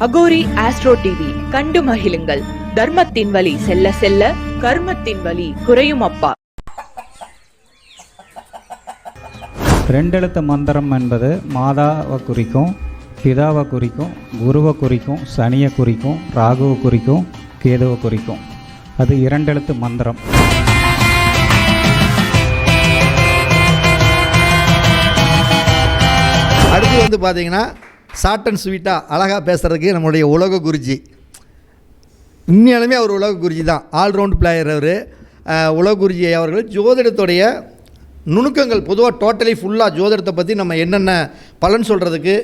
Aghori astro TV கண்டு மகிழுங்கள். தர்மத்தின் வழி செல்ல செல்ல கர்மத்தின் வழி குறையும் அப்பா. ரெண்டெழுத்து மந்திரம் என்பது மாதாவை குறிக்கும், பிதாவை குறிக்கும், குருவை குறிக்கும், சனியை குறிக்கும், ராகுவை குறிக்கும், கேதுவை குறிக்கும். அது இரண்டெழுத்து மந்திரம். அடுத்து பார்த்தீங்கன்னா ஷார்ட் அண்ட் ஸ்வீட்டாக அழகாக பேசுகிறதுக்கு நம்மளுடைய உலக குருஜி. உண்மையாலுமே அவர் உலக குருஜி தான், ஆல்ரவுண்ட் பிளேயர் அவர். உலக குருஜி அவர்கள் ஜோதிடத்துடைய நுணுக்கங்கள் பொதுவாக டோட்டலி ஃபுல்லாக ஜோதிடத்தை பற்றி நம்ம என்னென்ன பலன் சொல்கிறதுக்கு,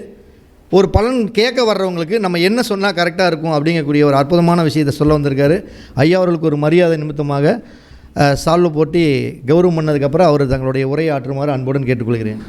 ஒரு பலன் கேட்க வர்றவங்களுக்கு நம்ம என்ன சொன்னால் கரெக்டாக இருக்கும் அப்படிங்கக்கூடிய ஒரு அற்புதமான விஷயத்தை சொல்ல வந்திருக்காரு. ஐயா அவர்களுக்கு ஒரு மரியாதை நிமித்தமாக சால்வு போட்டி கௌரவம் பண்ணதுக்கப்புறம் அவர் தங்களுடைய உரையை ஆற்றுமாறு அன்புடன் கேட்டுக்கொள்கிறேன்.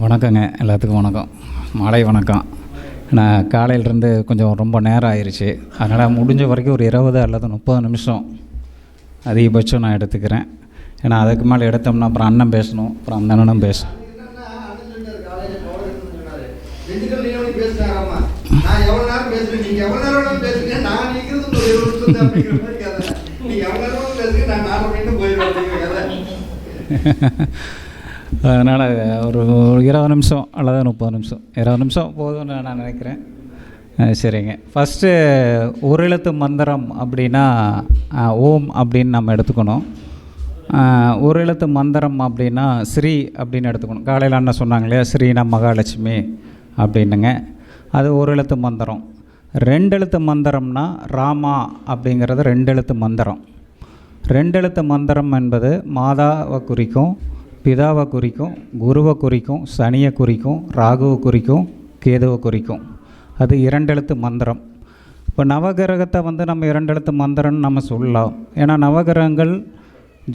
வணக்கங்க, எல்லாத்துக்கும் வணக்கம், மாலை வணக்கம். நான் காலையிலேருந்து கொஞ்சம் ரொம்ப நேரம் ஆயிடுச்சு, அதனால் முடிஞ்ச வரைக்கும் ஒரு 20 அல்லது 30 நிமிஷம் அதிகபட்சம் நான் எடுத்துக்கிறேன். ஏன்னா அதுக்கு மேலே எடுத்தோம்னா அப்புறம் அண்ணன் பேசணும், அப்புறம் அந்த அண்ணனும் பேசணும். அதனால் ஒரு 20 நிமிஷம் அல்லது 30 நிமிஷம், 20 நிமிஷம் போதும்னு நான் நினைக்கிறேன். சரிங்க. ஃபஸ்ட்டு ஒரு எழுத்து மந்திரம் அப்படின்னா ஓம் அப்படின்னு நம்ம எடுத்துக்கணும். ஒரு எழுத்து மந்திரம் அப்படின்னா ஸ்ரீ அப்படின்னு எடுத்துக்கணும். காலையில் அண்ணன் சொன்னாங்க இல்லையா, ஸ்ரீனா மகாலட்சுமி அப்படின்னுங்க, அது ஒரு எழுத்து மந்திரம். ரெண்டெழுத்து மந்திரம்னா ராமா அப்படிங்கிறது ரெண்டெழுத்து மந்திரம். ரெண்டெழுத்து மந்திரம் என்பது மாதாவை குறிக்கும், பிதாவை குறிக்கும், குருவை குறிக்கும், சனியை குறிக்கும், ராகுவை குறிக்கும், கேதுவை குறிக்கும். அது இரண்டெழுத்து மந்திரம். இப்போ நவகிரகத்தை நம்ம இரண்டெழுத்து மந்திரம்னு நம்ம சொல்லலாம். ஏன்னா நவகிரகங்கள்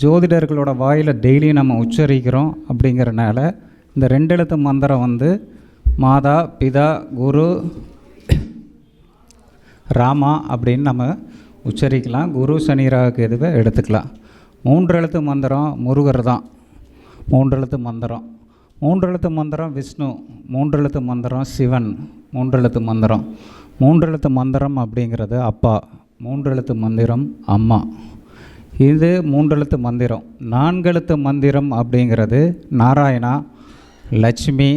ஜோதிடர்களோட வாயில் டெய்லி நம்ம உச்சரிக்கிறோம். அப்படிங்கிறனால இந்த ரெண்டெழுத்து மந்திரம் மாதா, பிதா, குரு, ராமா அப்படின்னு நம்ம உச்சரிக்கலாம். குரு, சனி, ராகு, கேதுவை எடுத்துக்கலாம். மூன்றெழுத்து மந்திரம் முருகர் தான். மூன்றெழுத்து மந்திரம். மூன்றெழுத்து மந்திரம் விஷ்ணு. மூன்றெழுத்து மந்திரம் சிவன். மூன்றெழுத்து மந்திரம். மூன்றெழுத்து மந்திரம் அப்படிங்கிறது அப்பா. மூன்றெழுத்து மந்திரம் அம்மா. இது மூன்றெழுத்து மந்திரம். நான்கெழுத்து மந்திரம் அப்படிங்கிறது நாராயணா, லட்சுமி,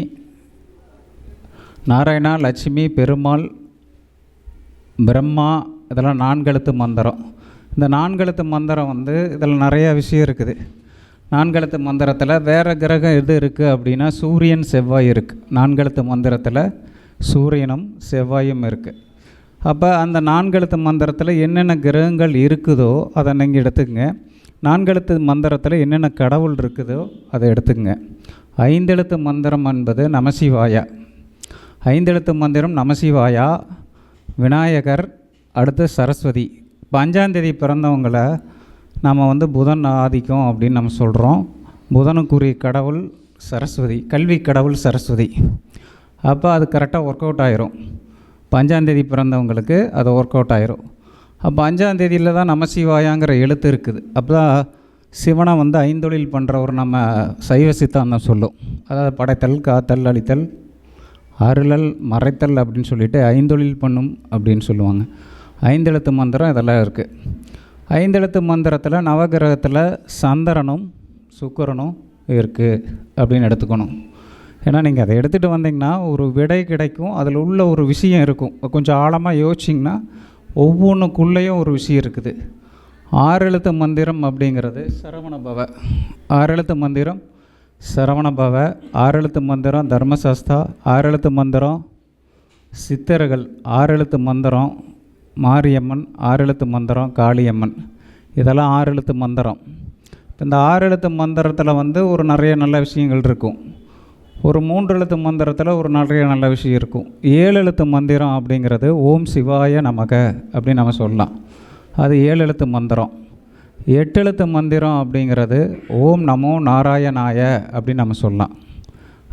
நாராயணா, லட்சுமி, பெருமாள், பிரம்மா, இதெல்லாம் நான்கெழுத்து மந்திரம். இந்த நான்கெழுத்து மந்திரம் இதில் நிறைய விஷயம் இருக்குது. நான்கெழுத்து மந்திரத்தில் வேறு கிரகம் எது இருக்குது அப்படின்னா சூரியன், செவ்வாய் இருக்குது. நான்கெழுத்து மந்திரத்தில் சூரியனும் செவ்வாயும் இருக்குது. அப்போ அந்த நான்கெழுத்து மந்திரத்தில் என்னென்ன கிரகங்கள் இருக்குதோ அதை நீங்கள் எடுத்துக்கங்க. நான்கெழுத்து மந்திரத்தில் என்னென்ன கடவுள் இருக்குதோ அதை எடுத்துக்கங்க. ஐந்தெழுத்து மந்திரம் என்பது நமசிவாயா. ஐந்தெழுத்து மந்திரம் நமசிவாயா, விநாயகர், அடுத்து சரஸ்வதி. இப்போ 5ஆம் தேதி பிறந்தவங்களை நம்ம புதன் ஆதிக்கம் அப்படின்னு நம்ம சொல்கிறோம். புதனுக்குரிய கடவுள் சரஸ்வதி, கல்வி கடவுள் சரஸ்வதி. அப்போ அது கரெக்டாக ஒர்க் அவுட் ஆயிரும். 5ஆம் தேதி பிறந்தவங்களுக்கு அது ஒர்க் அவுட் ஆயிரும். அப்போ 5ஆம் தேதியில் தான் நமசிவாயாங்கிற எழுத்து இருக்குது. அப்போ தான் சிவனை ஐந்தொழில் பண்ணுறவர் நம்ம சைவ சித்தாந்தம் சொல்லும். அதாவது படைத்தல், காத்தல், அழித்தல், அருளல், மறைத்தல் அப்படின்னு சொல்லிட்டு ஐந்தொழில் பண்ணும் அப்படின்னு சொல்லுவாங்க. ஐந்தெழுத்து மந்திரம் இதெல்லாம் இருக்குது. ஐந்தெழுத்து மந்திரத்தில் நவகிரகத்தில் சந்திரனும் சுக்கிரனும் இருக்குது அப்படின்னு எடுத்துக்கணும். ஏன்னா நீங்கள் அதை எடுத்துகிட்டு வந்தீங்கன்னா ஒரு விடை கிடைக்கும். அதில் உள்ள ஒரு விஷயம் இருக்கும். கொஞ்சம் ஆழமாக யோசிச்சிங்கன்னா ஒவ்வொன்றுக்குள்ளேயும் ஒரு விஷயம் இருக்குது. 6 எழுத்து மந்திரம் அப்படிங்கிறது சரவணபவ. 6 எழுத்து மந்திரம் சரவணபவ. 6 எழுத்து மந்திரம் தர்மசாஸ்தா. 6 எழுத்து மந்திரம் சித்தர்கள். 6 எழுத்து மந்திரம் மாரியம்மன். 6 எழுத்து மந்திரம் காளியம்மன். இதெல்லாம் 6 எழுத்து மந்திரம். இந்த 6 எழுத்து மந்திரத்தில் வந்து ஒரு நிறைய நல்ல விஷயங்கள் இருக்கும். ஒரு 3 எழுத்து மந்திரத்தில் ஒரு நிறைய நல்ல விஷயம் இருக்கும். 7 எழுத்து மந்திரம் அப்படிங்கிறது ஓம் சிவாய நமக அப்படின்னு நம்ம சொல்லலாம். அது 7 எழுத்து மந்திரம். 8 எழுத்து மந்திரம் அப்படிங்கிறது ஓம் நமோ நாராயணாய அப்படின்னு நம்ம சொல்லலாம்.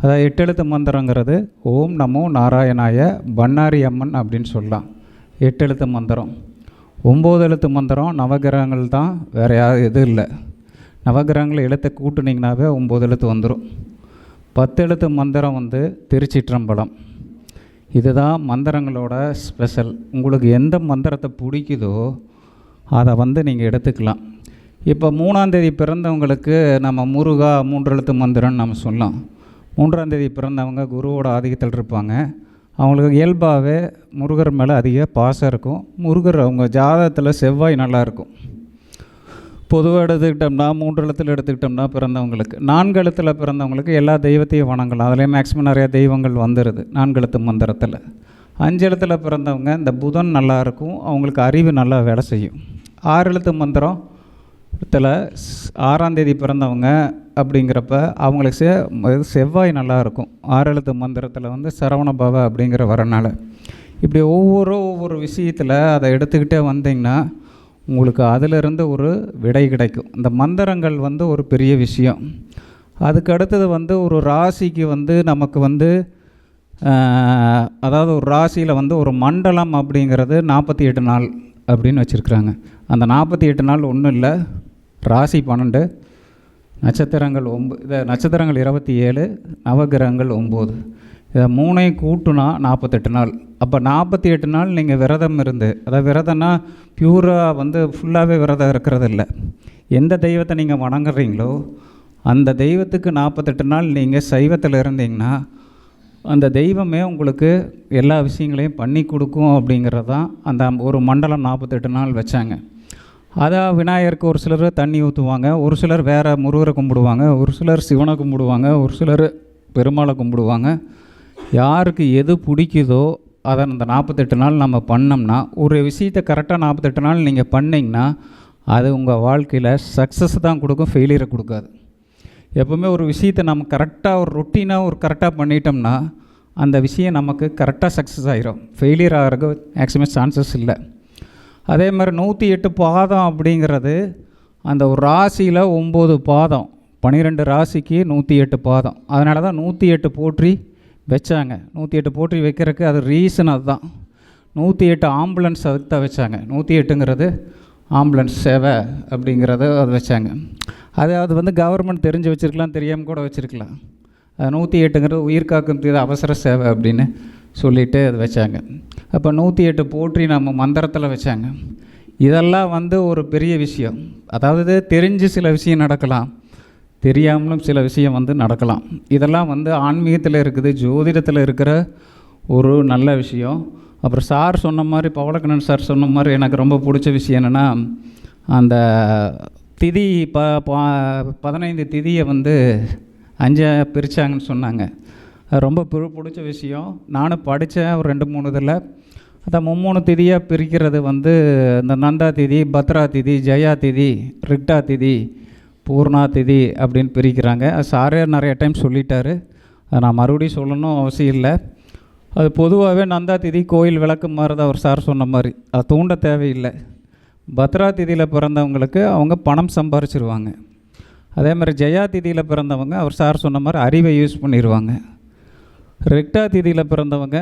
அதாவது 8 எழுத்து மந்திரங்கிறது ஓம் நமோ நாராயணாய பண்ணாரி அம்மன் அப்படின்னு சொல்லலாம். 8 எழுத்து மந்திரம். 9 எழுத்து மந்திரம் நவகிரகங்கள் தான், வேறு யாரும் எதுவும் இல்லை. நவகிரகங்கள் எழுத்தை கூட்டுனீங்கனாவே 9 எழுத்து வந்துடும். 10 எழுத்து மந்திரம் வந்து திருச்சிற்றம்பலம். இதுதான் மந்திரங்களோட ஸ்பெஷல். உங்களுக்கு எந்த மந்திரத்தை பிடிக்குதோ அதை வந்து நீங்கள் எடுத்துக்கலாம். இப்போ 3ஆம் தேதி பிறந்தவங்களுக்கு நம்ம முருகா 3 எழுத்து மந்திரம்னு நம்ம சொல்லலாம். 3ஆம் தேதி பிறந்தவங்க குருவோட ஆதிக்கத்தில் இருப்பாங்க. அவங்களுக்கு இயல்பாகவே முருகர் மேலே அதிக பாசம் இருக்கும். முருகர் அவங்க ஜாதகத்தில் செவ்வாய் நல்லாயிருக்கும். பொதுவாக எடுத்துக்கிட்டோம்னா 3 எழுத்தில் எடுத்துக்கிட்டோம்னா பிறந்தவங்களுக்கு, 4 எழுத்தில் பிறந்தவங்களுக்கு எல்லா தெய்வத்தையும் வணங்கலாம். அதுலேயே மேக்ஸிமம் நிறையா தெய்வங்கள் வந்துடுது 4 எழுத்து மந்திரத்தில். 5 எழுத்தில் பிறந்தவங்க இந்த புதன் நல்லாயிருக்கும், அவங்களுக்கு அறிவு நல்லா வேலை செய்யும். 6 எழுத்து மந்திரத்தில் 6ஆம் தேதி பிறந்தவங்க அப்படிங்கிறப்ப அவங்களுக்கு செவ்வாய் நல்லாயிருக்கும். 6 எழுத்து மந்திரத்தில் வந்து சரவண பவ அப்படிங்கிற வரனால. இப்படி ஒவ்வொரு விஷயத்தில் அதை எடுத்துக்கிட்டே வந்தீங்கன்னா உங்களுக்கு அதிலிருந்து ஒரு விடை கிடைக்கும். இந்த மந்திரங்கள் வந்து ஒரு பெரிய விஷயம். அதுக்கு அடுத்தது வந்து ஒரு ராசிக்கு வந்து நமக்கு வந்து அதாவது ஒரு ராசியில் வந்து ஒரு மண்டலம் அப்படிங்கிறது 48 நாள் அப்படின்னு வச்சுருக்குறாங்க. அந்த 48 நாள் ஒன்றும் இல்லை, ராசி 12, நட்சத்திரங்கள் 9, நட்சத்திரங்கள் 27, நவகிரகங்கள் 9. இதை 3ஐயும் கூட்டுனா 48 நாள். அப்போ 48 நாள் நீங்கள் விரதம் இருந்து, அதாவது விரதம்னா பியூராக வந்து ஃபுல்லாகவே விரதம் இருக்கிறது இல்லை. எந்த தெய்வத்தை நீங்கள் வணங்குறீங்களோ அந்த தெய்வத்துக்கு 48 நாள் நீங்கள் சைவத்தில் இருந்தீங்கன்னா அந்த தெய்வமே உங்களுக்கு எல்லா விஷயங்களையும் பண்ணி கொடுக்கும் அப்படிங்கிறது தான் அந்த ஒரு மண்டலம் 48 நாள் வச்சாங்க. அதான் விநாயகருக்கு ஒரு சிலர் தண்ணி ஊற்றுவாங்க, ஒரு சிலர் வேறு முருகரை கும்பிடுவாங்க, ஒரு சிலர் சிவனை கும்பிடுவாங்க, ஒரு சிலர் பெருமாளை கும்பிடுவாங்க. யாருக்கு எது பிடிக்குதோ அதை அந்த 48 நாள் நம்ம பண்ணோம்னா, ஒரு விஷயத்தை கரெக்டாக 48 நாள் நீங்கள் பண்ணிங்கன்னா அது உங்கள் வாழ்க்கையில் சக்ஸஸ் தான் கொடுக்கும், ஃபெயிலியரை கொடுக்காது. எப்போவுமே ஒரு விஷயத்தை நம்ம கரெக்டாக ஒரு ரொட்டீனாக ஒரு கரெக்டாக பண்ணிட்டோம்னா அந்த விஷயம் நமக்கு கரெக்டாக சக்ஸஸ் ஆகிரும். ஃபெயிலியர் ஆகிறதுக்கு மேக்ஸிமம் சான்சஸ் இல்லை. அதே மாதிரி 108 பாதம் அப்படிங்கிறது அந்த ஒரு ராசியில் 9 பாதம், 12 ராசிக்கு 108 பாதம். அதனால தான் 108 போற்றி வச்சாங்க. 108 போற்றி வைக்கிறதுக்கு அது ரீசன் அதுதான். 108 ஆம்புலன்ஸ் அதுக்கு தான் வச்சாங்க. 108ங்கிறது ஆம்புலன்ஸ் சேவை அப்படிங்கிறத அது வச்சாங்க. அது வந்து கவர்மெண்ட் தெரிஞ்சு வச்சுருக்கலாம், தெரியாமல் கூட வச்சுருக்கலாம். அது 108ங்கிறது உயிர் காக்கும் தீர அவசர சேவை அப்படின்னு சொல்லிவிட்டு அது வச்சாங்க. அப்போ 108 போற்றி நம்ம மந்திரத்தில் வச்சாங்க. இதெல்லாம் வந்து ஒரு பெரிய விஷயம். அதாவது தெரிஞ்சு சில விஷயம் நடக்கலாம், தெரியாமலும் சில விஷயம் வந்து நடக்கலாம். இதெல்லாம் வந்து ஆன்மீகத்தில் இருக்குது, ஜோதிடத்தில் இருக்கிற ஒரு நல்ல விஷயம். அப்புறம் சார் சொன்ன மாதிரி, பவளக்கண்ணன் சார் சொன்ன மாதிரி எனக்கு ரொம்ப பிடிச்ச விஷயம் என்னென்னா, அந்த திதி 15 திதியை வந்து 5 பிரித்தாங்கன்னு சொன்னாங்க. அது ரொம்ப பிடிச்ச விஷயம். நானும் படித்தேன் ஒரு 2-3 இதில். அதான் 3 திதியாக பிரிக்கிறது வந்து இந்த நந்தா திதி, பத்ரா திதி, ஜெயா திதி, ரிக்டா திதி, பூர்ணா திதி அப்படின்னு பிரிக்கிறாங்க. அது சாரே நிறைய டைம் சொல்லிட்டாரு, அதை நான் மறுபடியும் சொல்லணும் அவசியம் இல்லை. அது பொதுவாகவே நந்தா திதி கோயில் விளக்கு மாதிரி தான் அவர் சார் சொன்ன மாதிரி, அதை தூண்ட தேவையில்லை. பத்ரா திதியில் பிறந்தவங்களுக்கு அவங்க பணம் சம்பாரிச்சிருவாங்க. அதே மாதிரி ஜெயா திதியில் பிறந்தவங்க அவர் சார் சொன்ன மாதிரி அறிவை யூஸ் பண்ணிடுவாங்க. ரெக்டா திதியில் பிறந்தவங்க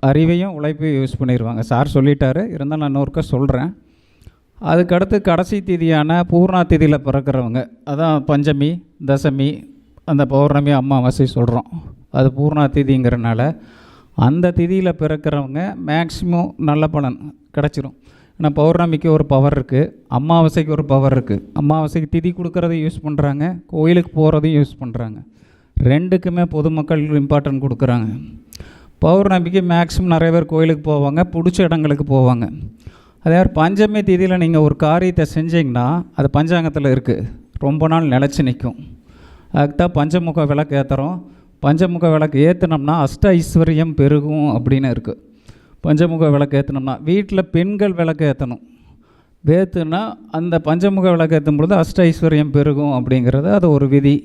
அறிவையும் உழைப்பையும் யூஸ் பண்ணிடுவாங்க. சார் சொல்லிட்டாரு, இருந்தாலும் நான் இன்னொருக்க சொல்கிறேன். அதுக்கடுத்து கடைசி திதியான பூர்ணா திதியில் பிறக்கிறவங்க, அதான் பஞ்சமி, தசமி, அந்த பௌர்ணமி, அமாவாசை சொல்கிறோம், அது பூர்ணா திதிங்கிறனால அந்த திதியில் பிறக்கிறவங்க மேக்ஸிமம் நல்ல பலன் கிடச்சிரும். ஏன்னா பௌர்ணமிக்கு ஒரு பவர் இருக்குது, அமாவாசைக்கு ஒரு பவர் இருக்குது. அமாவாசைக்கு திதி கொடுக்குறதையும் யூஸ் பண்ணுறாங்க, கோயிலுக்கு போகிறதையும் யூஸ் பண்ணுறாங்க. ரெண்டுக்குமே பொதுமக்கள் இம்பார்ட்டன்ட் கொடுக்குறாங்க. பௌர்ணமிக்கு மேக்ஸிமம் நிறைய பேர் கோயிலுக்கு போவாங்க, பிடிச்ச இடங்களுக்கு போவாங்க. அதே மாதிரி பஞ்சமி திதியில் நீங்கள் ஒரு காரியத்தை செஞ்சிங்கன்னா அது பஞ்சாங்கத்தில் இருக்குது, ரொம்ப நாள் நிலச்சி நிற்கும். அதுக்கு தான் பஞ்சமுக விளக்கு ஏற்றுறோம். பஞ்சமுக விளக்கு ஏற்றினோம்னா அஷ்ட ஐஸ்வர்யம் பெருகும் அப்படின்னு இருக்குது. பஞ்சமுக விளக்கு ஏற்றினோம்னா வீட்டில் பெண்கள் விளக்கு ஏற்றணும். வேத்துனா அந்த பஞ்சமுக விளக்கு ஏற்றும் பொழுது அஷ்ட ஐஸ்வர்யம் பெருகும் அப்படிங்கிறது அது ஒரு விதி.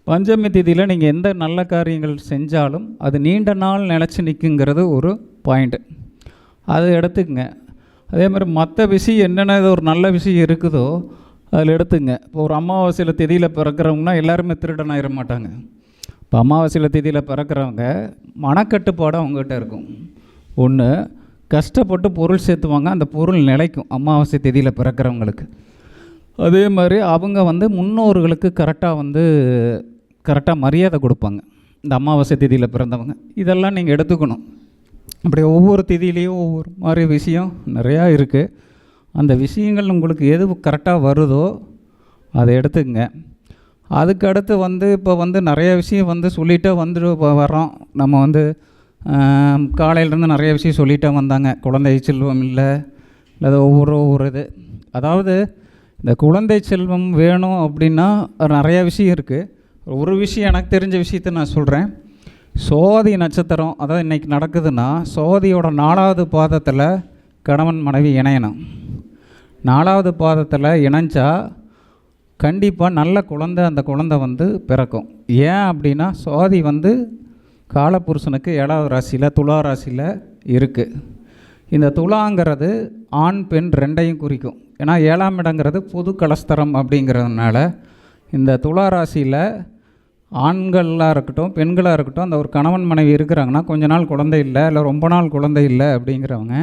பஞ்சமி திதியில் நீங்கள் எந்த நல்ல காரியங்கள் செஞ்சாலும் அது நீண்ட நாள் நிலச்சி நிற்குங்கிறது ஒரு பாயிண்ட்டு. அது எடுத்துக்கங்க. அதே மாதிரி மற்ற விஷயம் என்னென்ன ஒரு நல்ல விஷயம் இருக்குதோ அதில் எடுத்துங்க. இப்போ ஒரு அமாவாசையில் திதியில் பிறக்கிறவங்கன்னா எல்லாருமே திருடனாயிட மாட்டாங்க. இப்போ அமாவாசையில் திதியில் பிறக்கிறவங்க மனக்கட்டுப்பாடு அவங்ககிட்ட இருக்கும். ஒன்று, கஷ்டப்பட்டு பொருள் சேர்த்துவாங்க, அந்த பொருள் நிலைக்கும் அமாவாசை திதியில் பிறக்கிறவங்களுக்கு. அதே மாதிரி அவங்க முன்னோர்களுக்கு கரெக்டாக மரியாதை கொடுப்பாங்க இந்த அமாவாசை திதியில் பிறந்தவங்க. இதெல்லாம் நீங்கள் எடுத்துக்கணும். அப்படி ஒவ்வொரு திதியிலையும் ஒவ்வொரு மாதிரி விஷயம் நிறையா இருக்குது. அந்த விஷயங்கள் உங்களுக்கு எது கரெக்டாக வருதோ அதை எடுத்துக்கங்க. அதுக்கு அடுத்து இப்போ நிறைய விஷயம் சொல்லிகிட்டே வரோம். நம்ம காலையிலேருந்து நிறைய விஷயம் சொல்லிகிட்டே வந்தாங்க. குழந்தை செல்வம் இல்லை ஒவ்வொரு இது, அதாவது இந்த குழந்தை செல்வம் வேணும் அப்படின்னா நிறையா விஷயம் இருக்குது. ஒரு விஷயம் எனக்கு தெரிஞ்ச விஷயத்த நான் சொல்கிறேன். சோதி நட்சத்திரம் அதாவது இன்றைக்கி நடக்குதுன்னா சோதியோட 4வது பாதத்தில் கணவன் மனைவி இணையணும். 4வது பாதத்தில் இணைஞ்சா கண்டிப்பாக நல்ல குழந்தை, அந்த குழந்தை பிறக்கும். ஏன் அப்படின்னா சோதி காலபுருஷனுக்கு 7வது ராசியில் துலா ராசியில் இருக்குது. இந்த துலாங்கிறது ஆண் பெண் ரெண்டையும் குறிக்கும். ஏன்னா 7ஆம் இடங்கிறது பொது கலஸ்தரம் அப்படிங்கிறதுனால இந்த துலா ராசியில் ஆண்களாக இருக்கட்டும் பெண்களாக இருக்கட்டும் அந்த ஒரு கணவன் மனைவி இருக்கிறாங்கன்னா கொஞ்ச நாள் குழந்தை இல்லை ரொம்ப நாள் குழந்தை இல்லை அப்படிங்கிறவங்க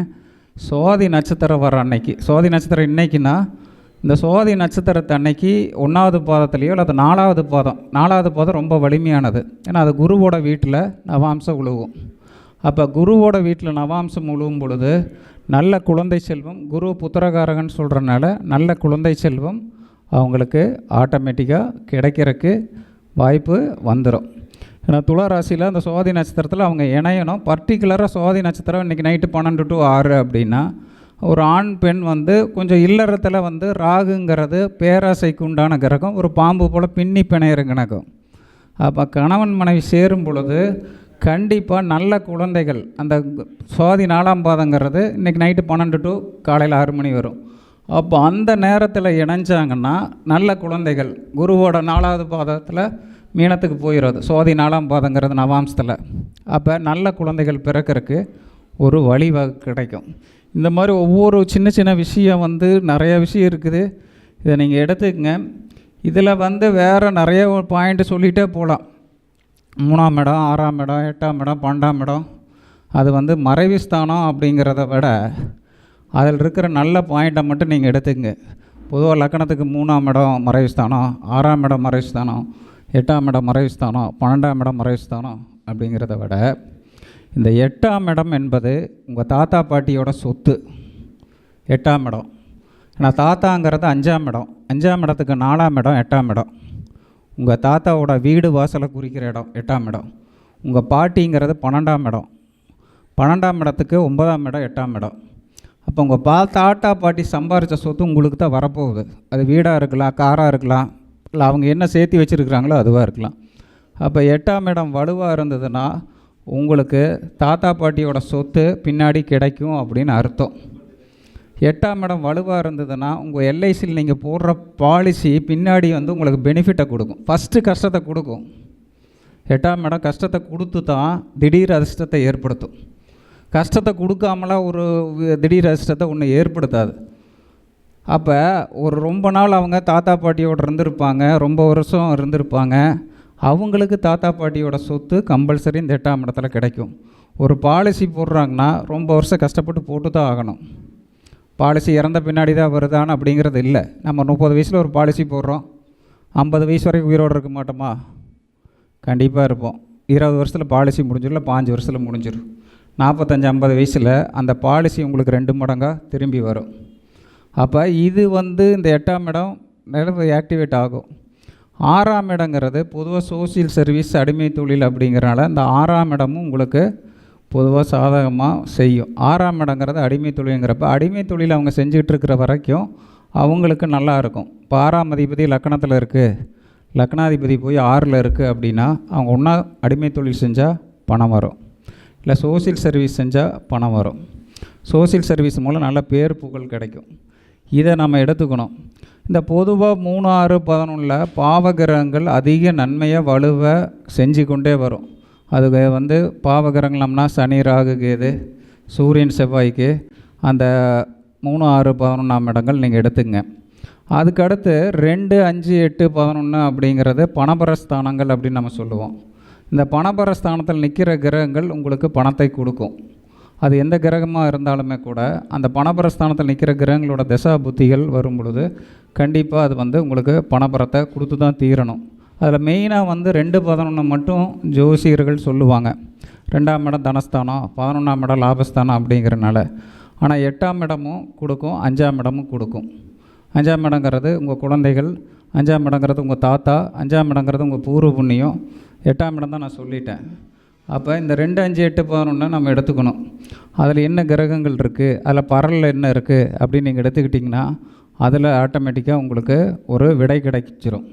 சோதி நட்சத்திரம் வர அன்னைக்கு, சோதி நட்சத்திரம் இன்றைக்கின்னா இந்த சோதி நட்சத்திரத்தை அன்னைக்கு 1வது பாதத்துலேயோ அல்லது 4வது பாதம், 4வது பாதம் ரொம்ப வலிமையானது. ஏன்னா அது குருவோட வீட்டில் நவாம்சம் உழுவும். அப்போ குருவோட வீட்டில் நவாம்சம் உழுவும் பொழுது நல்ல குழந்தை செல்வம், குரு புத்திரகாரகன்னு சொல்கிறனால நல்ல குழந்தை செல்வம் அவங்களுக்கு ஆட்டோமேட்டிக்காக கிடைக்கிறதுக்கு வாய்ப்பு வந்துடும். ஏன்னா துலா ராசியில் அந்த சோதி நட்சத்திரத்தில் அவங்க இணையணும். பர்டிகுலராக சோதி நட்சத்திரம் இன்றைக்கி நைட்டு 12 to 6 அப்படின்னா ஒரு ஆண் பெண் கொஞ்சம் இல்லறத்தில் ராகுங்கிறது பேராசைக்கு உண்டான கிரகம், ஒரு பாம்பு போல் பின்னி பிணையிற கிரகம். அப்போ கணவன் மனைவி சேரும் பொழுது கண்டிப்பாக நல்ல குழந்தைகள், அந்த சோதி 4ஆம் பாதங்கிறது இன்றைக்கி நைட்டு 12 to காலையில் 6 மணி வரும். அப்போ அந்த நேரத்தில் இணைஞ்சாங்கன்னா நல்ல குழந்தைகள் குருவோட 4வது பாதத்தில் மீனத்துக்கு போயிடுறது. சோதி 4ஆம் பாதங்கிறது நவாம்சத்தில். அப்போ நல்ல குழந்தைகள் பிறக்கிறதுக்கு ஒரு வழிவகை கிடைக்கும். இந்த மாதிரி ஒவ்வொரு சின்ன சின்ன விஷயம் நிறைய விஷயம் இருக்குது. இதை நீங்கள் எடுத்துக்கங்க. இதில் வேறு நிறைய பாயிண்ட்டு சொல்லிகிட்டே போகலாம். 3ஆம் இடம், 6ஆம் இடம், 8ஆம் இடம், 12ஆம் இடம் அது மறைவு ஸ்தானம் அப்படிங்கிறத விட அதில் இருக்கிற நல்ல பாயிண்ட்டை மட்டும் நீங்கள் எடுத்துக்கங்க. பொதுவாக லக்கணத்துக்கு 3ஆம் இடம் மறைவு ஸ்தானம், 6ஆம் இடம் மறைவு ஸ்தானம், 8ஆம் இடம் மறைவு ஸ்தானம், 12ஆம் இடம் மறைவு ஸ்தானம் அப்படிங்கிறத விட இந்த 8ஆம் இடம் என்பது உங்கள் தாத்தா பாட்டியோட சொத்து. 8ஆம் இடம், ஏன்னா தாத்தாங்கிறது 5ஆம் இடம், 5ஆம் இடத்துக்கு 4ஆம் இடம் 8ஆம் இடம். உங்கள் தாத்தாவோட வீடு வாசலை குறிக்கிற இடம் 8ஆம் இடம். உங்கள் பாட்டிங்கிறது 12ஆம் இடம், 12ஆம் இடத்துக்கு 9ஆம் இடம் 8ஆம் இடம். அப்போ உங்கள் தாத்தா பாட்டி சம்பாரித்த சொத்து உங்களுக்கு தான் வரப்போகுது. அது வீடாக இருக்கலாம், காராக இருக்கலாம், இல்லை அவங்க என்ன சேர்த்து வச்சுருக்குறாங்களோ அதுவாக இருக்கலாம். அப்போ 8ஆம் இடம் வலுவாக இருந்ததுன்னா உங்களுக்கு தாத்தா பாட்டியோட சொத்து பின்னாடி கிடைக்கும் அப்படின்னு அர்த்தம். 8ஆம் இடம் வலுவாக இருந்ததுன்னா உங்கள் எல்ஐசியில் நீங்கள் போடுற பாலிசி பின்னாடி உங்களுக்கு பெனிஃபிட்டை கொடுக்கும். ஃபஸ்ட்டு கஷ்டத்தை கொடுக்கும். 8ஆம் இடம் கஷ்டத்தை கொடுத்து தான் திடீர் அதிர்ஷ்டத்தை ஏற்படுத்தும். கஷ்டத்தை கொடுக்காமலாம் ஒரு திடீர் அதிர்ஷ்டத்தை ஒன்று ஏற்படுத்தாது. அப்போ ஒரு ரொம்ப நாள் அவங்க தாத்தா பாட்டியோடு இருந்திருப்பாங்க, ரொம்ப வருஷம் இருந்திருப்பாங்க, அவங்களுக்கு தாத்தா பாட்டியோட சொத்து கம்பல்சரி இந்த 8ஆம் இடத்துல கிடைக்கும். ஒரு பாலிசி போடுறாங்கன்னா ரொம்ப வருஷம் கஷ்டப்பட்டு போட்டு தான் ஆகணும். பாலிசி இறந்த பின்னாடி தான் வருதான்னு அப்படிங்கிறது இல்லை. நம்ம 30 வயசில் ஒரு பாலிசி போடுறோம், 50 வயசு வரைக்கும் உயிரோடு இருக்க மாட்டோமா? கண்டிப்பாக இருப்போம். 20 வருஷத்தில் பாலிசி முடிஞ்சிடும், இல்லை 5 வருஷத்தில் முடிஞ்சிடும். 45-50 வயசில் அந்த பாலிசி உங்களுக்கு 2 மடங்காக திரும்பி வரும். அப்போ இது இந்த 8ஆம் இடம் நிலவு ஆக்டிவேட் ஆகும். 6ஆம் இடங்கிறது பொதுவாக சோசியல் சர்வீஸ், அடிமை தொழில் அப்படிங்கிறனால இந்த 6ஆம் இடமும் உங்களுக்கு பொதுவாக சாதகமாக செய்யும். 6ஆம் இடங்கிறது அடிமை தொழிலுங்கிறப்ப அடிமை தொழில் அவங்க செஞ்சுக்கிட்டு இருக்கிற வரைக்கும் அவங்களுக்கு நல்லா இருக்கும். இப்போ 6ஆம் அதிபதி லக்னத்தில் இருக்குது, லக்னாதிபதி போய் 6ல் இருக்குது அப்படின்னா அவங்க ஒன்றா அடிமை தொழில் செஞ்சால் பணம் வரும், இல்லை சோசியல் சர்வீஸ் செஞ்சால் பணம் வரும். சோசியல் சர்வீஸ் மூலம் நல்ல பேர் புகழ் கிடைக்கும். இதை நம்ம எடுத்துக்கணும். இந்த பொதுவாக 3, 6, 11 பாவகிரகங்கள் அதிக நன்மையை வலுவை செஞ்சு கொண்டே வரும். அது வந்து பாவகிரகங்கள்னா சனி, ராகு, கேது, சூரியன், செவ்வாய்க்கு அந்த 3, 6, 11 இடங்கள் நீங்கள் எடுத்துங்க. அதுக்கடுத்து 2, 5, 8, 11 அப்படிங்கிறது பணபரஸ்தானங்கள் அப்படின்னு நம்ம சொல்லுவோம். இந்த பணபரஸ்தானத்தில் நிற்கிற கிரகங்கள் உங்களுக்கு பணத்தை கொடுக்கும். அது எந்த கிரகமாக இருந்தாலுமே கூட அந்த பணபரஸ்தானத்தில் நிற்கிற கிரகங்களோட தசா புத்திகள் வரும் பொழுது கண்டிப்பாக அது வந்து உங்களுக்கு பணபரத்தை கொடுத்து தான் தீரணும். அதில் மெயினாக வந்து 2, 11 மட்டும் ஜோசியர்கள் சொல்லுவாங்க. 2ஆம் இடம் தனஸ்தானம், 11ஆம் இடம் லாபஸ்தானம் அப்படிங்கிறனால. ஆனால் 8ஆம் இடமும் கொடுக்கும், 5ஆம் இடமும் கொடுக்கும். 5ஆம் இடங்கிறது உங்கள் குழந்தைகள், 5ஆம் இடங்கிறது உங்கள் தாத்தா, 5ஆம் இடங்கிறது உங்கள் பூர்வ புண்ணியம், 8ஆம் இடம் தான் நான் சொல்லிட்டேன். அப்போ இந்த 2, 5, 8, 11 நம்ம எடுத்துக்கணும். அதில் என்ன கிரகங்கள் இருக்குது, அதில் பரலில் என்ன இருக்குது அப்படின்னு நீங்கள் எடுத்துக்கிட்டிங்கன்னா அதில் ஆட்டோமேட்டிக்காக உங்களுக்கு ஒரு விடை கிடைச்சிரும்.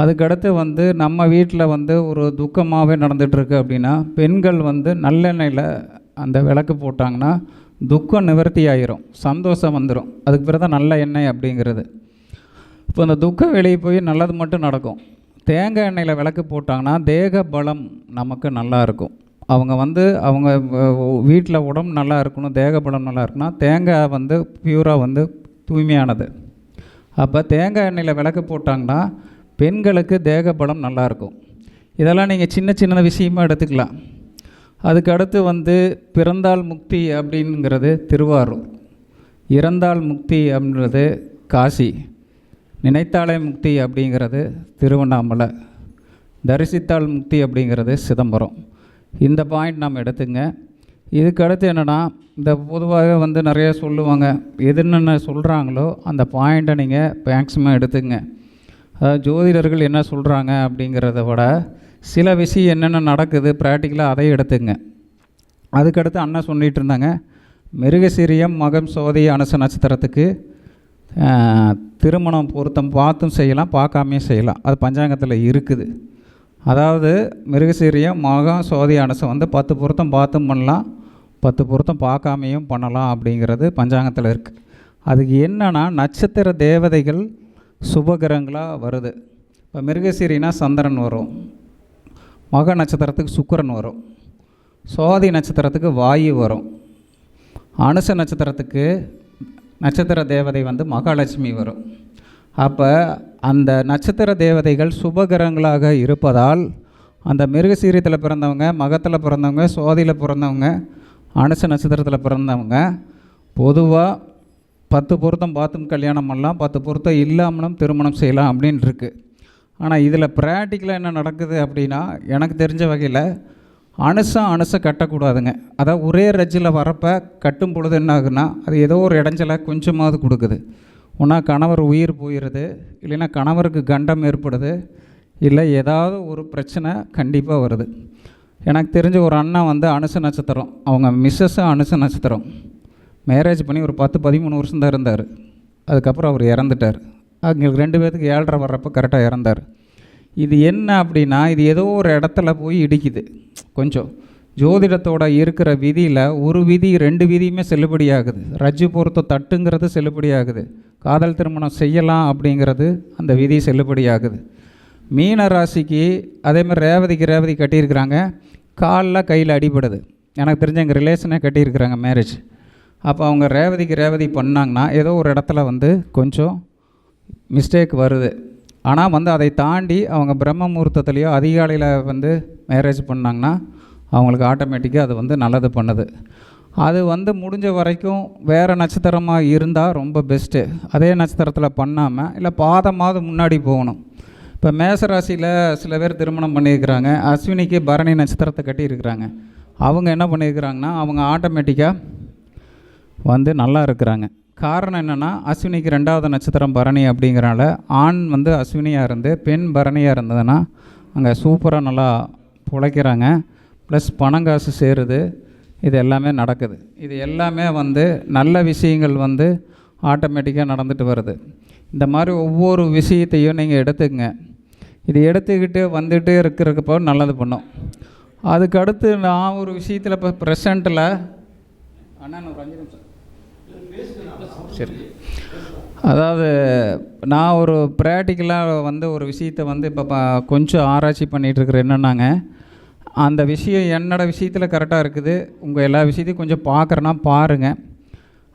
அதுக்கடுத்து வந்து நம்ம வீட்டில் வந்து ஒரு துக்கமாகவே நடந்துகிட்ருக்கு அப்படின்னா பெண்கள் வந்து நல்லெண்ணெயில் அந்த விளக்கு போட்டாங்கன்னா துக்கம் நிவர்த்தி ஆகிரும், சந்தோஷம் வந்துடும். அதுக்கு பிறகு தான் நல்ல எண்ணெய் அப்படிங்கிறது. இப்போ அந்த துக்கம் வெளியே போய் நல்லது மட்டும் நடக்கும். தேங்காய் எண்ணெயில் விளக்கு போட்டாங்கன்னா தேக பலம் நமக்கு நல்லா இருக்கும். அவங்க வந்து அவங்க வீட்டில் உடம்பு நல்லா இருக்கணும், தேக பலம் நல்லா இருக்குன்னா தேங்காய் வந்து பியூராக வந்து தூய்மையானது. அப்போ தேங்காய் எண்ணெயில் விளக்கு போட்டாங்கன்னா பெண்களுக்கு தேக பலம் நல்லாயிருக்கும். இதெல்லாம் நீங்கள் சின்ன சின்ன விஷயமாக எடுத்துக்கலாம். அதுக்கு அடுத்து வந்து பிறந்தால் முக்தி அப்படிங்கிறது திருவாரூர், இறந்தால் முக்தி அப்படின்றது காசி, நினைத்தாலே முக்தி அப்படிங்கிறது திருவண்ணாமலை, தரிசித்தால் முக்தி அப்படிங்கிறது சிதம்பரம். இந்த பாயிண்ட் நம்ம எடுத்துங்க. இதுக்கு அடுத்து என்னென்னா இந்த பொதுவாக வந்து நிறைய சொல்லுவாங்க, எதுன்னு சொல்கிறாங்களோ அந்த பாயிண்ட்டை நீங்கள் மேக்ஸிமம் எடுத்துங்க. அதாவது ஜோதிடர்கள் என்ன சொல்கிறாங்க அப்படிங்கிறத விட சில விஷயம் என்னென்ன நடக்குது ப்ராக்டிக்கலாக அதை எடுத்துங்க. அதுக்கடுத்து அண்ணன் சொல்லிகிட்டு இருந்தாங்க, மிருகசீரியம், மகம், சோதி, அனுச நட்சத்திரத்துக்கு திருமணம் பொருத்தம் பார்த்தும் செய்யலாம், பார்க்காமையும் செய்யலாம். அது பஞ்சாங்கத்தில் இருக்குது. அதாவது மிருகசீரியம், மகம், சோதி, அனுசம் வந்து 10 பொருத்தம் பார்த்தும் பண்ணலாம், 10 பொருத்தம் பார்க்காமையும் பண்ணலாம் அப்படிங்கிறது பஞ்சாங்கத்தில் இருக்குது. அதுக்கு என்னென்னா நட்சத்திர தேவதைகள் சுபகிரகங்களாக வருது. இப்போ மிருகசீரினா சந்திரன் வரும், மக நட்சத்திரத்துக்கு சுக்கிரன் வரும், சோதி நட்சத்திரத்துக்கு வாயு வரும், அனுச நட்சத்திரத்துக்கு நட்சத்திர தேவதை வந்து மகாலட்சுமி வரும். அப்போ அந்த நட்சத்திர தேவதைகள் சுபகிரகங்களாக இருப்பதால் அந்த மிருகசீரியத்தில் பிறந்தவங்க, மகத்தில் பிறந்தவங்க, சோதியில் பிறந்தவங்க, அனுச நட்சத்திரத்தில் பிறந்தவங்க பொதுவாக 10 பொருத்தம் பார்த்தும் கல்யாணம் பண்ணலாம், 10 பொருத்தம் இல்லாமலும் திருமணம் செய்யலாம் அப்படின்னு இருக்குது. ஆனால் இதில் ப்ராக்டிக்கலாக என்ன நடக்குது அப்படின்னா எனக்கு தெரிஞ்ச வகையில் அனுசை கட்டக்கூடாதுங்க. அதாவது ஒரே ரஜ்ஜில் வரப்போ கட்டும் பொழுது என்ன ஆகுதுன்னா அது ஏதோ ஒரு இடைஞ்சலை கொஞ்சமாவது கொடுக்குது. ஒன்றா கணவர் உயிர் போயிடுது, இல்லைன்னா கணவருக்கு கண்டம் ஏற்படுது, இல்லை ஏதாவது ஒரு பிரச்சனை கண்டிப்பாக வருது. எனக்கு தெரிஞ்ச ஒரு அண்ணன் வந்து அனுச நட்சத்திரம், அவங்க மிஸ்ஸஸும் அனுச நட்சத்திரம், மேரேஜ் பண்ணி ஒரு 10-13 வருஷம் தான் இருந்தார். அதுக்கப்புறம் அவர் இறந்துட்டார். அவங்களுக்கு 2 பேர்த்துக்கு 7.5 வர்றப்போ கரெக்டாக இறந்தார். இது என்ன அப்படின்னா இது ஏதோ ஒரு இடத்துல போய் இடிக்குது. கொஞ்சம் ஜோதிடத்தோட இருக்கிற விதியில் ஒரு விதி 2 விதியுமே செல்லுபடியாகுது. ரஜ்ஜு பொருத்தம் தட்டுங்கிறது செல்லுபடியாகுது, காதல் திருமணம் செய்யலாம் அப்படிங்கிறது அந்த விதி செல்லுபடியாகுது. மீன ராசிக்கு அதேமாதிரி ரேவதி கட்டியிருக்கிறாங்க, காலில் கையில் அடிபடுது. எனக்கு தெரிஞ்ச எங்கள் ரிலேஷனே கட்டியிருக்கிறாங்க மேரேஜ். அப்போ அவங்க ரேவதி பண்ணாங்கன்னா ஏதோ ஒரு இடத்துல வந்து கொஞ்சம் மிஸ்டேக் வருது. ஆனால் வந்து அதை தாண்டி அவங்க பிரம்ம முகூர்த்தத்துலேயோ அதிகாலையில் வந்து மேரேஜ் பண்ணாங்கன்னா அவங்களுக்கு ஆட்டோமேட்டிக்காக அது வந்து நல்லது பண்ணுது. அது வந்து முடிஞ்ச வரைக்கும் வேறு நட்சத்திரமாக இருந்தால் ரொம்ப பெஸ்ட்டு. அதே நட்சத்திரத்தில் பண்ணாமல் இல்லை பாதமாவது முன்னாடி போகணும். இப்போ மேசராசியில் சில பேர் திருமணம் பண்ணியிருக்கிறாங்க, அஸ்வினிக்கு பரணி நட்சத்திரத்தை கட்டியிருக்கிறாங்க. அவங்க என்ன பண்ணியிருக்கிறாங்கன்னா அவங்க ஆட்டோமேட்டிக்காக வந்து நல்லா இருக்கிறாங்க. காரணம் என்னென்னா அஸ்வினிக்கு 2வது நட்சத்திரம் பரணி அப்படிங்கிறனால ஆண் வந்து அஸ்வினியாக இருந்து பெண் பரணியாக இருந்ததுன்னா அங்கே சூப்பராக நல்லா பிழைக்கிறாங்க. ப்ளஸ் பணங்காசு சேருது. இது எல்லாமே நடக்குது. இது எல்லாமே வந்து நல்ல விஷயங்கள் வந்து ஆட்டோமேட்டிக்காக நடந்துட்டு வருது. இந்த மாதிரி ஒவ்வொரு விஷயத்தையும் நீங்கள் எடுத்துக்கங்க. இது எடுத்துக்கிட்டு வந்துகிட்டே இருக்கிறப்போ நல்லது பண்ணும். அதுக்கடுத்து நான் ஒரு விஷயத்தில் இப்போ ப்ரெசண்ட்டில் அண்ணா ஒரு 5 நிமிஷம் சரி அதாவது நான் ஒரு ப்ராக்டிக்கலாக வந்து ஒரு விஷயத்தை வந்து இப்போ கொஞ்சம் ஆராய்ச்சி பண்ணிகிட்ருக்குறேன். என்னென்னாங்க, அந்த விஷயம் என்னோடய விஷயத்தில் கரெக்டாக இருக்குது, உங்கள் எல்லா விஷயத்தையும் கொஞ்சம் பார்க்குறேன்னா பாருங்கள்.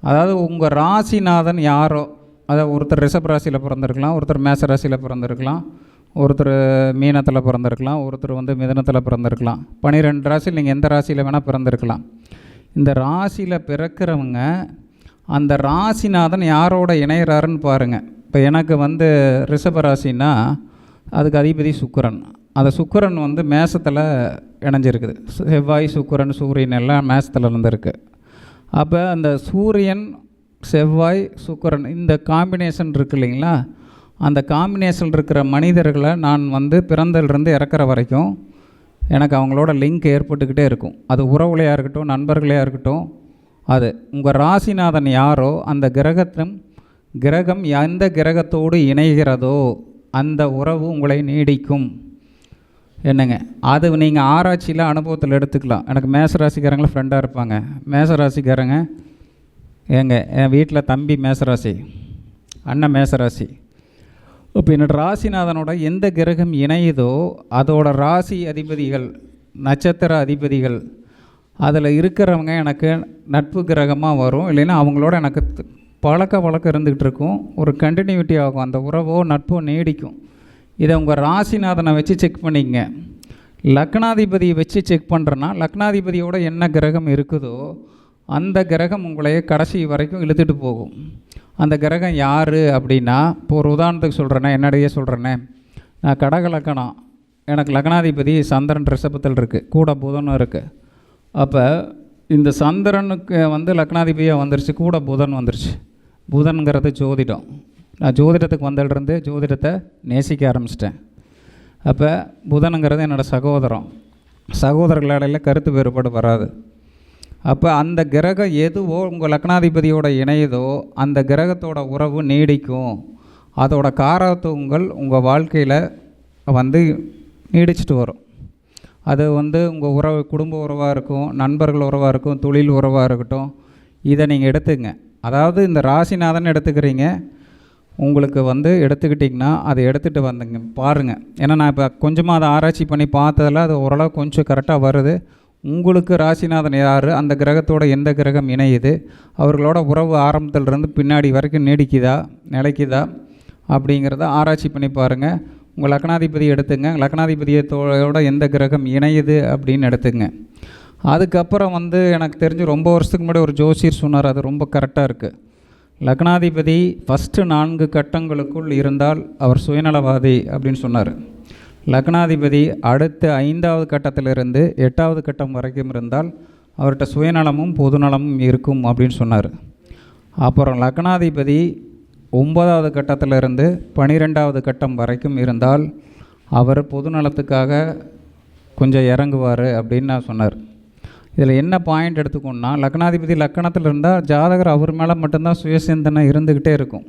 அதாவது உங்கள் ராசிநாதன் யாரோ, அதாவது ஒருத்தர் ரிஷப ராசியில் பிறந்திருக்கலாம், ஒருத்தர் மேச ராசியில் பிறந்திருக்கலாம், ஒருத்தர் மீனத்தில் பிறந்திருக்கலாம், ஒருத்தர் வந்து மிதனத்தில் பிறந்திருக்கலாம். 12 ராசியில் நீங்கள் எந்த ராசியில் வேணால் பிறந்திருக்கலாம். இந்த ராசியில் பிறக்கிறவங்க அந்த ராசிநாதன் யாரோட இணையிறாருன்னு பாருங்கள். இப்போ எனக்கு வந்து ரிஷப ராசின்னா அதுக்கு அதிபதி சுக்கிரன். அந்த சுக்கிரன் வந்து மேசத்தில் இணைஞ்சிருக்குது. செவ்வாய், சுக்கிரன், சூரியன் எல்லாம் மேசத்தில் இருந்திருக்கு. அப்போ அந்த சூரியன், செவ்வாய், சுக்கிரன் இந்த காம்பினேஷன் இருக்குது இல்லைங்களா, அந்த காம்பினேஷன் இருக்கிற மனிதர்களை நான் வந்து பிறந்ததுலேருந்து இறக்குற வரைக்கும் எனக்கு அவங்களோட லிங்க் ஏற்பட்டுக்கிட்டே இருக்கும். அது உறவுலையாக இருக்கட்டும், நண்பர்களையாக இருக்கட்டும். அது உங்கள் ராசிநாதன் யாரோ அந்த கிரகம் எந்த கிரகத்தோடு இணைகிறதோ அந்த உறவு உங்களை நீடிக்கும். என்னங்க, அது நீங்கள் ஆராய்ச்சியில் அனுபவத்தில் எடுத்துக்கலாம். எனக்கு மேசராசிக்காரங்களும் ஃப்ரெண்டாக இருப்பாங்க. மேசராசிக்காரங்க என் வீட்டில் தம்பி மேசராசி, அண்ணன் மேசராசி. இப்போ என்னோட ராசிநாதனோட எந்த கிரகம் இணையுதோ அதோட ராசி அதிபதிகள், நட்சத்திர அதிபதிகள் அதில் இருக்கிறவங்க எனக்கு நட்பு கிரகமாக வரும். இல்லைன்னா அவங்களோட எனக்கு பழக்கம் இருந்துக்கிட்டு இருக்கும். ஒரு கண்டினியூட்டி ஆகும், அந்த உறவோ நட்போ நீடிக்கும். இதை உங்கள் ராசிநாதனை வச்சு செக் பண்ணிங்க. லக்னாதிபதியை வச்சு செக் பண்ணுறேன்னா லக்னாதிபதியோட என்ன கிரகம் இருக்குதோ அந்த கிரகம் உங்களை கடைசி வரைக்கும் இழுத்துட்டு போகும். அந்த கிரகம் யார் அப்படின்னா, இப்போ ஒரு உதாரணத்துக்கு சொல்கிறேன்னே, என்னடையே சொல்கிறேன்னே, நான் கடக லக்கணம், எனக்கு லக்னாதிபதி சந்திரன் ரிஷபத்தில் இருக்குது, கூட புதனும் இருக்குது. அப்போ இந்த சந்திரனுக்கு வந்து லக்னாதிபதியாக வந்துருச்சு, கூட புதன் வந்துருச்சு. புதன்கிறது ஜோதிடம். நான் ஜோதிடத்துக்கு வந்ததுலேருந்து ஜோதிடத்தை நேசிக்க ஆரம்பிச்சிட்டேன். அப்போ புதனுங்கிறது என்னோடய சகோதரர்களால் கருத்து வேறுபாடு வராது. அப்போ அந்த கிரகம் எதுவோ உங்கள் லக்னாதிபதியோட இணையதோ அந்த கிரகத்தோட உறவு நீடிக்கும். அதோட காரத்துவங்கள் உங்கள் வாழ்க்கையில் வந்து நீடிச்சிட்டு வரும். அது வந்து உங்கள் உறவு, குடும்ப உறவாக இருக்கும், நண்பர்கள் உறவாக இருக்கும், தொழில் உறவாக இருக்கட்டும். இதை நீங்கள் எடுத்துங்க. அதாவது இந்த ராசிநாதன் எடுத்துக்கிறீங்க, உங்களுக்கு வந்து எடுத்துக்கிட்டிங்கன்னா அதை எடுத்துகிட்டு வந்துங்க பாருங்கள். ஏன்னா நான் இப்போ கொஞ்சமாக அதை ஆராய்ச்சி பண்ணி பார்த்ததில் அது ஓரளவு கொஞ்சம் கரெக்டாக வருது. உங்களுக்கு ராசிநாதன் யார், அந்த கிரகத்தோட எந்த கிரகம் இணையுது, அவர்களோட உறவு ஆரம்பத்திலிருந்து பின்னாடி வரைக்கும் நீடிக்குதா, நிலைக்குதா அப்படிங்கிறத ஆராய்ச்சி பண்ணி பாருங்கள். உங்கள் லக்னாதிபதி எடுத்துங்க, லக்னாதிபதியத்தோட எந்த கிரகம் இணையுது அப்படின்னு எடுத்துங்க. அதுக்கப்புறம் வந்து எனக்கு தெரிஞ்சு ரொம்ப வருஷத்துக்கு முன்னாடி ஒரு ஜோசியர் சொன்னார், அது ரொம்ப கரெக்டாக இருக்குது. லக்னாதிபதி ஃபஸ்ட்டு 4 கட்டங்களுக்குள் இருந்தால் அவர் சுயநலவாதி அப்படின்னு சொன்னார். லக்னாதிபதி அடுத்த 5வது கட்டத்திலிருந்து 8வது கட்டம் வரைக்கும் இருந்தால் அவர்கிட்ட சுயநலமும் பொதுநலமும் இருக்கும் அப்படின்னு சொன்னார். அப்புறம் லக்னாதிபதி 9வது கட்டத்திலிருந்து 12வது கட்டம் வரைக்கும் இருந்தால் அவர் பொதுநலத்துக்காக கொஞ்சம் இறங்குவார் அப்படின்னு நான் சொன்னார். இதில் என்ன பாயிண்ட் எடுத்துக்கணுன்னா, லக்னாதிபதி லக்கணத்தில் இருந்தால் ஜாதகர் அவர் மேலே மட்டும்தான் சுயசிந்தனை இருந்துக்கிட்டே இருக்கும்,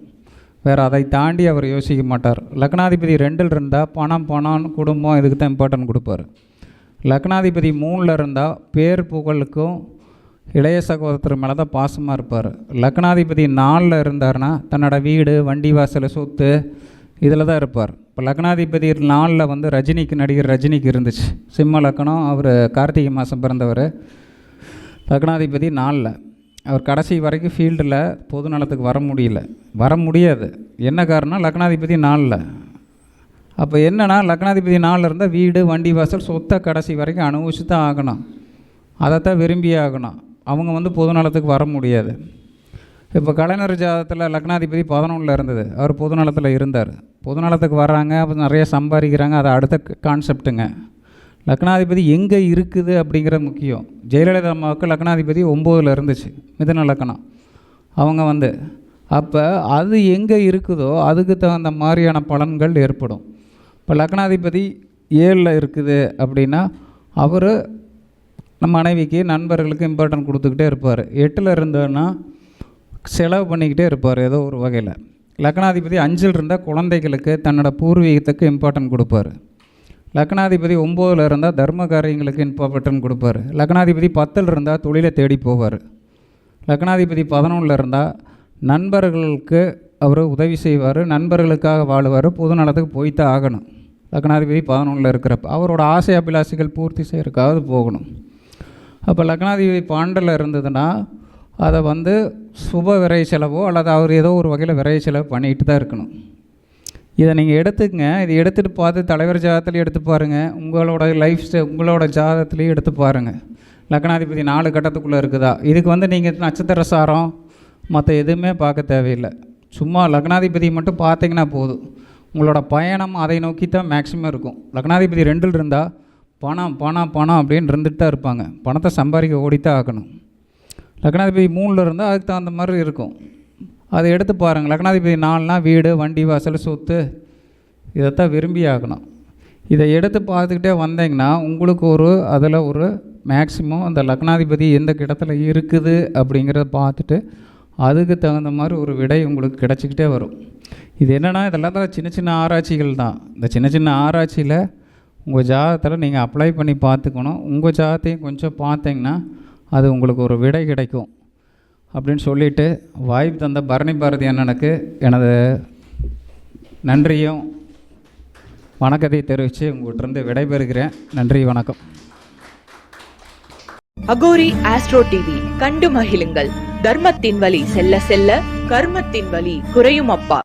வேறு அதை தாண்டி அவர் யோசிக்க மாட்டார். லக்னாதிபதி 2ல் இருந்தால் பணம் குடும்பம் இதுக்கு தான் இம்பார்ட்டன்ட் கொடுப்பார். லக்னாதிபதி 3ல் இருந்தால் பேர் புகழுக்கும் இளைய சகோதரர் மேலே தான் பாசமாக இருப்பார். லக்னாதிபதி 4ல் இருந்தார்னா தன்னோட வீடு, வண்டி வாசல், சொத்து இதில் தான் இருப்பார். இப்போ லக்னாதிபதி 4ல் வந்து நடிகர் ரஜினிக்கு இருந்துச்சு. சிம்ம லக்னம், அவர் கார்த்திகை மாதம் பிறந்தவர். லக்னாதிபதி 4ல் அவர் கடைசி வரைக்கும் ஃபீல்டில் பொது நலத்துக்கு வர முடியாது. என்ன காரணம், லக்னாதிபதி 4ல். அப்போ என்னென்னா, லக்னாதிபதி 4ல் இருந்தால் வீடு, வண்டி வாசல், சொத்தை கடைசி வரைக்கும் அனுபவிச்சு தான் ஆகணும், அதைத்தான் விரும்பி ஆகணும். அவங்க வந்து பொது நலத்துக்கு வர முடியாது. இப்போ கலைஞர் ஜாதகத்தில் லக்னாதிபதி 11ல் இருந்தது, அவர் பொது நலத்தில் இருந்தார். பொது நலத்துக்கு வர்றாங்க, அப்போ நிறைய சம்பாதிக்கிறாங்க, அது அடுத்த கான்செப்ட்டுங்க. லக்னாதிபதி எங்கே இருக்குது அப்படிங்கிறது முக்கியம். ஜெயலலிதா அம்மாவுக்கு லக்னாதிபதி 9ல் இருந்துச்சு, மிதுன லக்னம். அவங்க வந்து அப்போ அது எங்கே இருக்குதோ அதுக்கு தகுந்த மாதிரியான பலன்கள் ஏற்படும். இப்போ லக்னாதிபதி 7ல் இருக்குது அப்படின்னா அவர் நம்ம மனைவிக்கு, நண்பர்களுக்கு இம்பார்ட்டன்ட் கொடுத்துக்கிட்டே இருப்பார். 8ல் இருந்தோன்னா செலவு பண்ணிக்கிட்டே இருப்பார் ஏதோ ஒரு வகையில். லக்னாதிபதி 5ல் இருந்தால் குழந்தைகளுக்கு, தன்னோட பூர்வீகத்துக்கு இம்பார்ட்டன்ட் கொடுப்பார். லக்னாதிபதி 9ல் இருந்தால் தர்ம காரியங்களுக்கு இம்பார்ட்டன்ட் கொடுப்பார். லக்னாதிபதி 10ல் இருந்தால் தொழிலை தேடி போவார். லக்னாதிபதி 11ல் இருந்தால் நண்பர்களுக்கு அவர் உதவி செய்வார், நண்பர்களுக்காக வாழுவார், பொது நலத்துக்கு போய்த்தான் ஆகணும். லக்னாதிபதி 11ல் இருக்கிறப்ப அவரோட ஆசை அபிலாஷைகள் பூர்த்தி செய்கிறதுக்காவது போகணும். அப்போ லக்னாதிபதி 12ல் இருந்ததுன்னா அதை வந்து சுப விரை செலவோ அல்லது அவர் ஏதோ ஒரு வகையில் விரை செலவு பண்ணிக்கிட்டு தான் இருக்கணும். இதை நீங்கள் எடுத்துக்கங்க. இது எடுத்துகிட்டு பார்த்து தலைவர் ஜாதகத்துலேயும் எடுத்து பாருங்கள், உங்களோட லைஃப் உங்களோட ஜாதகத்துலேயும் எடுத்து பாருங்கள். லக்னாதிபதி 4 கட்டத்துக்குள்ளே இருக்குதா? இதுக்கு வந்து நீங்கள் நட்சத்திர சாரம் மற்ற எதுவுமே பார்க்க தேவையில்லை. சும்மா லக்னாதிபதி மட்டும் பார்த்தீங்கன்னா போதும். உங்களோட பயணம் அதை நோக்கி தான் மேக்ஸிமம் இருக்கும். லக்னாதிபதி 2ல் இருந்தால் பணம் பணம் பணம் அப்படின்னு இருந்துட்டு தான் இருப்பாங்க. பணத்தை சம்பாதிக்க ஓடித்தான் ஆகணும். லக்னாதிபதி 3ல் இருந்தால் அதுக்கு தகுந்த மாதிரி இருக்கும். அதை எடுத்து பாருங்கள். லக்னாதிபதி 4னா வீடு, வண்டி, வாசல், சொத்து இதைத்தான் விரும்பி ஆகணும். இதை எடுத்து பார்த்துக்கிட்டே வந்தீங்கன்னா உங்களுக்கு அதில் ஒரு மேக்ஸிமம் அந்த லக்னாதிபதி எந்த இடத்துல இருக்குது அப்படிங்கிறத பார்த்துட்டு அதுக்கு தகுந்த மாதிரி ஒரு விடை உங்களுக்கு கிடச்சிக்கிட்டே வரும். இது என்னென்னா இதெல்லாம் தான் சின்ன சின்ன ஆராய்ச்சிகள் தான். இந்த சின்ன சின்ன ஆராய்ச்சியில் உங்கள் ஜாதகத்தில் நீங்கள் அப்ளை பண்ணி பார்த்துக்கணும். உங்கள் ஜாதகத்தையும் கொஞ்சம் பார்த்தீங்கன்னா அது உங்களுக்கு ஒரு விடை கிடைக்கும் அப்படின்னு சொல்லிவிட்டு வாய்ப்பு தந்த பரணி பாரதி அண்ணனுக்கு எனது நன்றியும் வணக்கத்தை தெரிவித்து உங்கள்கிட்ட விடைபெறுகிறேன். நன்றி, வணக்கம். அகோரி ஆஸ்ட்ரோ டிவி கண்டு மகிழுங்கள். தர்மத்தின் வழி செல்ல செல்ல கர்மத்தின் வழி குறையும் அப்பா.